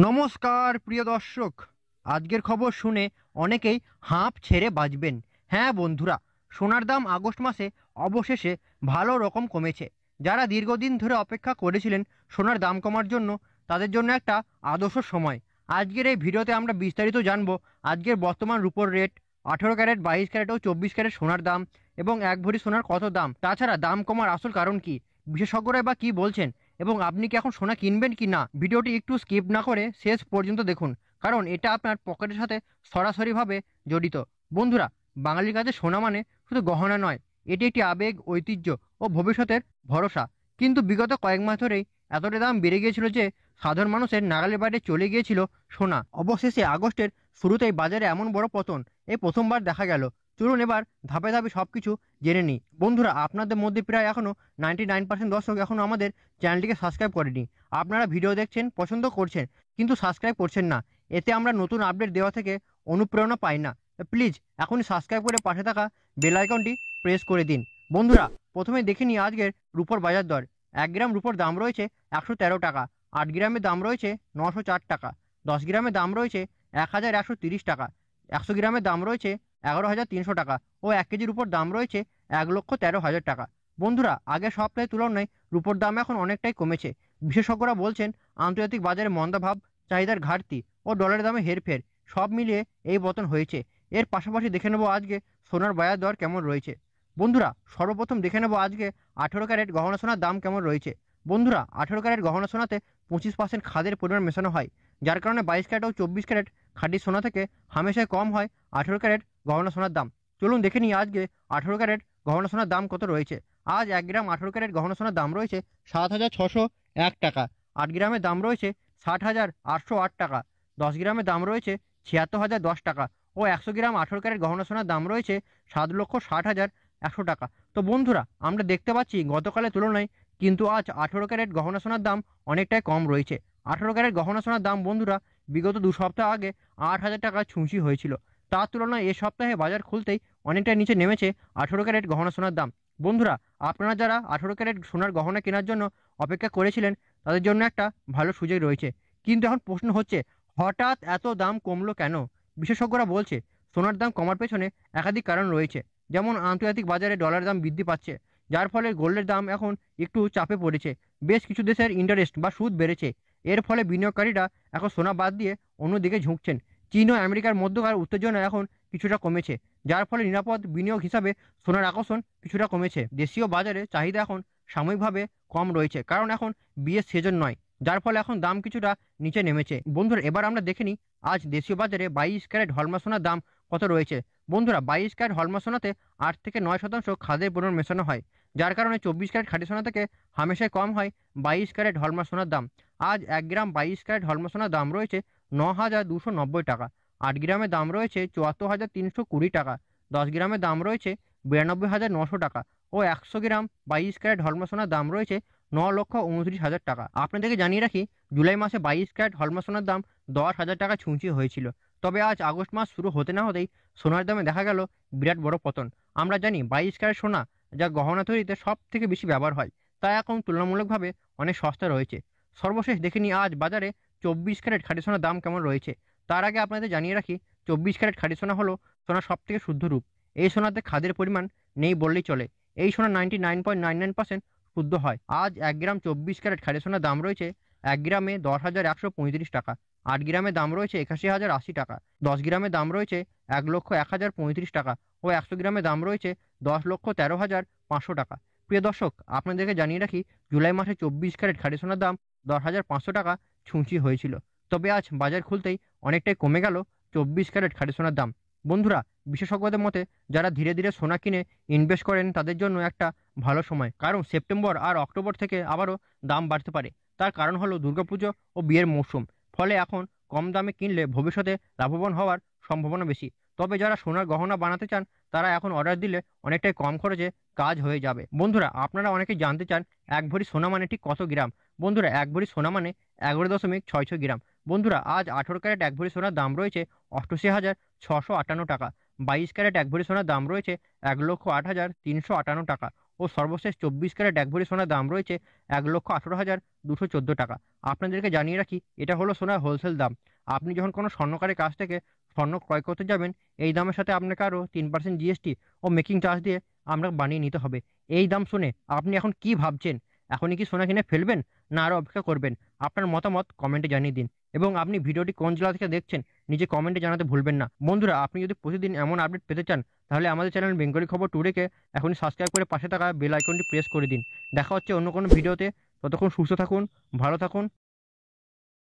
নমস্কার প্রিয় দর্শক। আজকের খবর শুনে অনেকেই হাঁপ ছেড়ে বাঁচবেন। হ্যাঁ বন্ধুরা, সোনার দাম আগস্ট মাসে অবশেষে ভালো রকম কমেছে। যারা দীর্ঘদিন ধরে অপেক্ষা করেছিলেন সোনার দাম কমার জন্য, তাদের জন্য একটা আদর্শ সময়। আজকের এই ভিডিওতে আমরা বিস্তারিত জানবো আজকের বর্তমান রূপোর রেট, 18 ক্যারেট, 22 ক্যারেট ও 24 ক্যারেট সোনার দাম এবং এক ভরি সোনার কত দাম। তাছাড়া দাম কমার আসল কারণ কি, বিশেষজ্ঞরা বা কি বলছেন, এবং আপনি কি এখন সোনা কিনবেন কি না। ভিডিওটি একটু স্কিপ না করে শেষ পর্যন্ত দেখুন, কারণ এটা আপনার পকেটের সাথে সরাসরিভাবে জড়িত। বন্ধুরা, বাঙালির কাছে সোনা মানে শুধু গহনা নয়, এটি একটি আবেগ, ঐতিহ্য ও ভবিষ্যতের ভরসা। কিন্তু বিগত কয়েক মাস ধরেই এতটা দাম বেড়ে গিয়েছিল যে সাধারণ মানুষের নাগালের বাইরে চলে গিয়েছিল সোনা। অবশেষে আগস্টের শুরুতেই বাজারে এমন বড় পতন এই প্রথমবার দেখা গেল। চলুন এবার ধাপে ধাপে সবকিছু জেনে নিই। বন্ধুরা, আপনাদের মধ্যে প্রায় এখনো 99% দর্শক এখনো আমাদের চ্যানেলটিকে সাবস্ক্রাইব করেনি। আপনারা ভিডিও দেখছেন, পছন্দ করছেন, কিন্তু সাবস্ক্রাইব করছেন না। এতে আমরা নতুন আপডেট দেওয়া থেকে অনুপ্রেরণা পাই না। প্লিজ এখনই সাবস্ক্রাইব করে পাশে থাকা বেল আইকনটি প্রেস করে দিন। বন্ধুরা, প্রথমে দেখে নিই আজকের রূপোর বাজার দর। 1 গ্রাম রূপোর দাম রয়েছে 113 টাকা, 8 গ্রামের দাম রয়েছে 904 টাকা, 10 গ্রামের দাম রয়েছে 1130 টাকা, 100 গ্রামের দাম রয়েছে 11,300 টাকা ও 1 কেজির উপর দাম রয়েছে 1,13,000 টাকা। বন্ধুরা, আগের সপ্তাহের তুলনায় রূপোর দাম এখন অনেকটাই কমেছে। বিশেষজ্ঞরা বলছেন আন্তর্জাতিক বাজারে মন্দাভাব, চাহিদার ঘাটতি ও ডলারের দামে হেরফের সব মিলিয়ে এই পতন হয়েছে। এর পাশাপাশি দেখে নেব আজকে সোনার বাজার দর কেমন রয়েছে। বন্ধুরা, সর্বপ্রথম দেখে নেব আজকে 18 ক্যারেট গহনা সোনার দাম কেমন রয়েছে। বন্ধুরা, 18 ক্যারেট গহনা সোনাতে 25% খাদের পরিমাণ মেশানো হয়, যার কারণে 22 ক্যারেট ও 24 ক্যারেট খাঁটি সোনা থেকে হামেশাই কম হয় 18 ক্যারেট গহনা সোনার দাম। চলুন দেখে নিই আজকে 18 ক্যারেট গহনা সোনার দাম কত রয়েছে। আজ 1 গ্রাম 18 ক্যারেট গহনা সোনার দাম রয়েছে 7,601 টাকা, 8 গ্রামের দাম রয়েছে 60,808 টাকা, 10 গ্রামের দাম রয়েছে 76,010 টাকা ও 100 গ্রাম 18 ক্যারেট গহনা সোনার দাম রয়েছে 7,60,100 টাকা। তো বন্ধুরা, আমরা দেখতে পাচ্ছি গতকালের তুলনায় কিন্তু আজ 18 ক্যারেট গহনা সোনার দাম অনেকটাই কম রয়েছে। 18 ক্যারেট গহনা সোনার দাম বন্ধুরা বিগত 2 সপ্তাহ আগে 8,000 টাকা ছুঁচি হয়েছিল। তার তুলনায় এ সপ্তাহে বাজার খুলতেই অনেকটাই নিচে নেমেছে 18 ক্যারেট গহনা সোনার দাম। বন্ধুরা, আপনারা যারা 18 ক্যারেট সোনার গহনা কেনার জন্য অপেক্ষা করেছিলেন, তাদের জন্য একটা ভালো সুযোগ রয়েছে। কিন্তু এখন প্রশ্ন হচ্ছে, হঠাৎ এত দাম কমলো কেন? বিশেষজ্ঞরা বলছে সোনার দাম কমার পেছনে একাধিক কারণ রয়েছে। যেমন আন্তর্জাতিক বাজারে ডলারের দাম বৃদ্ধি পাচ্ছে, যার ফলে গোল্ডের দাম এখন একটু চাপে পড়েছে। বেশ কিছু দেশের ইন্টারেস্ট বা সুদ বেড়েছে, এর ফলে বিনিয়োগকারীরা এখন সোনা বাদ দিয়ে অন্যদিকে ঝুঁকছেন। চীন ও আমেরিকার মধ্যকার উত্তেজনা এখন কিছুটা কমেছে, যার ফলে নিরাপদ বিনিয়োগ হিসাবে সোনার আকর্ষণ কিছুটা কমেছে। দেশীয় বাজারে চাহিদা এখন সাময়িকভাবে কম রয়েছে, কারণ এখন বিয়ের সিজন নয়, যার ফলে এখন দাম কিছুটা নিচে নেমেছে। বন্ধুরা, এবার আমরা দেখে নিই আজ দেশীয় বাজারে 22 ক্যারেট হলমার্ক সোনার দাম কত রয়েছে। বন্ধুরা, 22 ক্যারেট হলমার্ক সোনাতে 8 থেকে 9% খাদের পরিমাণ মেশানো হয়, যার কারণে 24 ক্যারেট খাঁটি সোনা থেকে হামেশাই কম হয় 22 ক্যারেট হলমার্ক সোনার দাম। আজ 1 গ্রাম 22 ক্যারেট হলমার্ক সোনার দাম রয়েছে 9,290 টাকা, 8 গ্রামের দাম রয়েছে 74,320 টাকা, 10 গ্রামের দাম রয়েছে 92,900 টাকা ও 100 গ্রাম 22 ক্যারেট হলমার্ক সোনার দাম রয়েছে 9,29,000 টাকা। আপনাদেরকে জানিয়ে রাখি, জুলাই মাসে 22 ক্যারেট হলমার্ক সোনার দাম 10,000 টাকা ছুঁচি হয়েছিল। তবে আজ আগস্ট মাস শুরু হতে না হতেই সোনার দামে দেখা গেল বিরাট বড় পতন। আমরা জানি 22 ক্যারেট সোনা যা গহনা তৈরিতে সব থেকে বেশি ব্যবহার হয়, তা এখন তুলনামূলকভাবে অনেক সস্তা রয়েছে। সর্বশেষ দেখে নিই আজ বাজারে 24 ক্যারেট খাঁটি সোনার দাম কেমন রয়েছে। তার আগে আপনাদের জানিয়ে রাখি, 24 ক্যারেট খাঁটি সোনা হলো সোনার সব থেকে শুদ্ধ রূপ। এই সোনাতে খাদের পরিমাণ নেই বললেই চলে। এই সোনা 99.99% শুদ্ধ হয়। আজ 1 গ্রাম 24 ক্যারেট খাঁটি সোনার দাম রয়েছে 1 গ্রামে 10,135 টাকা, 8 গ্রামের দাম রয়েছে 81,080 টাকা, 10 গ্রামের দাম রয়েছে 1,01,035 টাকা ও 100 গ্রামের দাম রয়েছে 10,13,500 টাকা। প্রিয় দর্শক, আপনাদেরকে জানিয়ে রাখি, জুলাই মাসে 24 ক্যারেট খাঁটি সোনার দাম 10,500 টাকা ছুঁচি হয়েছিল। তবে আজ বাজার খুলতেই অনেকটাই কমে গেল 24 ক্যারেট খাঁটি সোনার দাম। বন্ধুরা, বিশেষজ্ঞদের মতে যারা ধীরে ধীরে সোনা কিনে ইনভেস্ট করেন, তাদের জন্য একটা ভালো সময়, কারণ সেপ্টেম্বর আর অক্টোবর থেকে আবারও দাম বাড়তে পারে। তার কারণ হলো দুর্গাপুজো ও বিয়ের মৌসুম। ফলে এখন কম দামে কিনলে ভবিষ্যতে লাভবান হওয়ার সম্ভাবনা বেশি। তবে যারা সোনার গহনা বানাতে চান, তারা এখন অর্ডার দিলে অনেকটাই কম খরচে কাজ হয়ে যাবে। বন্ধুরা, আপনারা অনেকেই জানতে চান এক ভরি সোনা মানে ঠিক কত গ্রাম। বন্ধুরা, এক ভরি সোনা মানে 11.66 গ্রাম। বন্ধুরা, আজ 18 ক্যারেট এক ভরি সোনার দাম রয়েছে 88,658 টাকা, 22 ক্যারেট এক ভরি সোনার দাম রয়েছে 1,08,358 টাকা ও সর্বশেষ 24 ক্যারেট 1 ভরি সোনার দাম রয়েছে 1,18,214 টাকা। আপনাদেরকে জানিয়ে রাখি, এটা হলো সোনার হোলসেল দাম। আপনি যখন কোনো স্বর্ণকারের কাছ থেকে স্বর্ণ ক্রয় করতে যাবেন, এই দামের সাথে আপনাকে আরও 3% জিএসটি ও মেকিং চার্জ দিয়ে আপনাকে বানিয়ে নিতে হবে। এই দাম শুনে আপনি এখন কি ভাবছেন? এখনই কি সোনা কিনে ফেলবেন, না আরও অপেক্ষা করবেন? আপনার মতামত কমেন্টে জানিয়ে দিন এবং আপনি ভিডিওটি কোন জেলা থেকে দেখছেন নিজে কমেন্টে জানাতে ভুলবেন না। বন্ধুরা, আপনি যদি প্রতিদিন এমন আপডেট পেতে চান, তাহলে আমাদের চ্যানেল বেঙ্গলি খবর টুডেকে এখনই সাবস্ক্রাইব করে পাশে থাকা বেল আইকনটি প্রেস করে দিন। দেখা হচ্ছে অন্য কোনো ভিডিওতে। ততক্ষণ সুস্থ থাকুন, ভালো থাকুন।